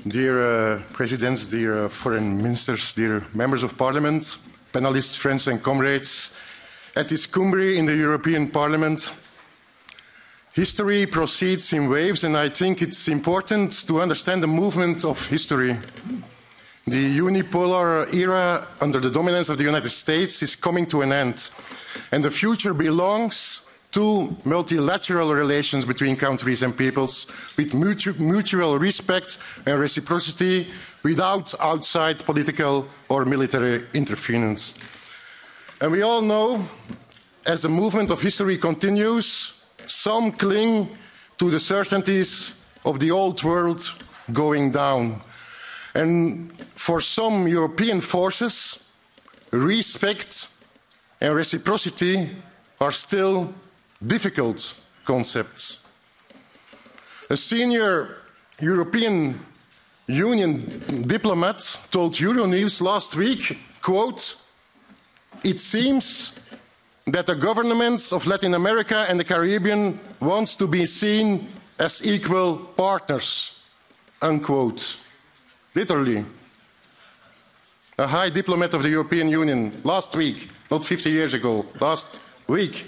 Dear presidents, dear foreign ministers, dear members of parliament, panelists, friends and comrades, at this Cumbre in the European Parliament, history proceeds in waves, and I think it's important to understand the movement of history. The unipolar era under the dominance of the United States is coming to an end, and the future belongs to multilateral relations between countries and peoples with mutual respect and reciprocity without outside political or military interference. And we all know, as the movement of history continues, some cling to the certainties of the old world going down. And for some European forces, respect and reciprocity are still difficult concepts. A senior European Union diplomat told Euronews last week, quote, "It seems that the governments of Latin America and the Caribbean want to be seen as equal partners," unquote. Literally. A high diplomat of the European Union last week, not 50 years ago, last week.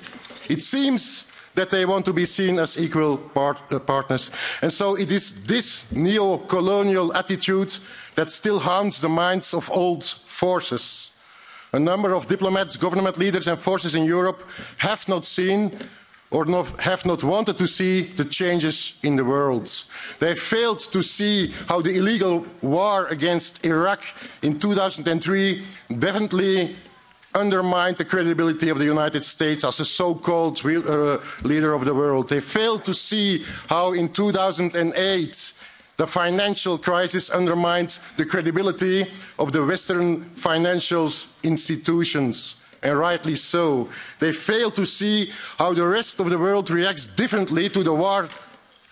It seems that they want to be seen as equal partners. And so it is this neo-colonial attitude that still haunts the minds of old forces. A number of diplomats, government leaders and forces in Europe have not seen or have not wanted to see the changes in the world. They failed to see how the illegal war against Iraq in 2003 definitely undermined the credibility of the United States as a so-called leader of the world. They failed to see how in 2008 the financial crisis undermined the credibility of the Western financial institutions, and rightly so. They failed to see how the rest of the world reacts differently to the war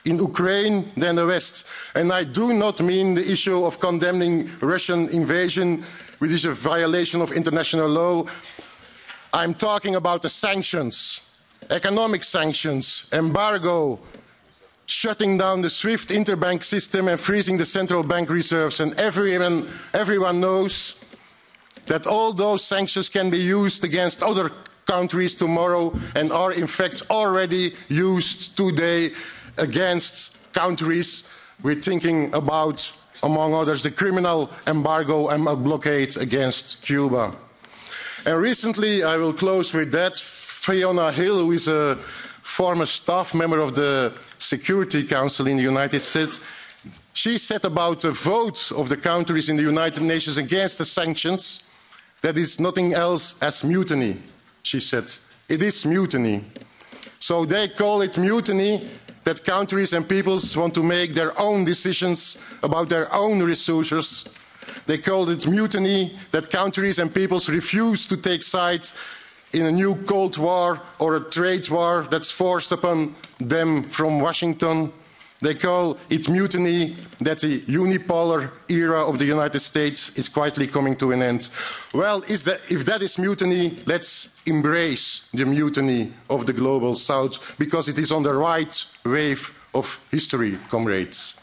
in Ukraine than the West. And I do not mean the issue of condemning Russian invasion, which is a violation of international law. I'm talking about the sanctions, economic sanctions, embargo, shutting down the SWIFT interbank system and freezing the central bank reserves. And everyone knows that all those sanctions can be used against other countries tomorrow and are in fact already used today against countries we're thinking about, among others, the criminal embargo and a blockade against Cuba. And recently, I will close with that, Fiona Hill, who is a former staff member of the Security Council in the United States, she said about the vote of the countries in the United Nations against the sanctions, that is nothing else as mutiny, she said. It is mutiny. So they call it mutiny that countries and peoples want to make their own decisions about their own resources. They called it mutiny that countries and peoples refuse to take sides in a new Cold War or a trade war that's forced upon them from Washington. They call it mutiny that the unipolar era of the United States is quietly coming to an end. Well, if that is mutiny, let's embrace the mutiny of the global South, because it is on the right wave of history, comrades.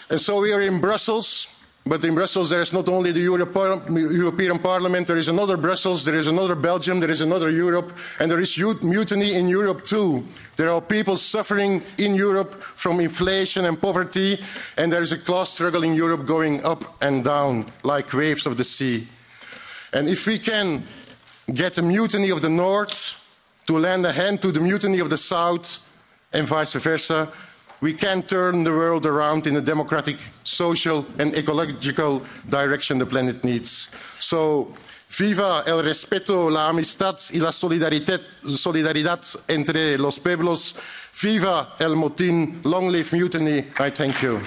And so we are in Brussels. But in Brussels, there is not only the European Parliament, there is another Brussels, there is another Belgium, there is another Europe, and there is mutiny in Europe too. There are people suffering in Europe from inflation and poverty, and there is a class struggle in Europe going up and down like waves of the sea. And if we can get the mutiny of the North to lend a hand to the mutiny of the South, and vice versa, we can turn the world around in a democratic, social and ecological direction the planet needs. So, viva el respeto, la amistad y la solidaridad entre los pueblos. Viva el motín. Long live mutiny. I thank you.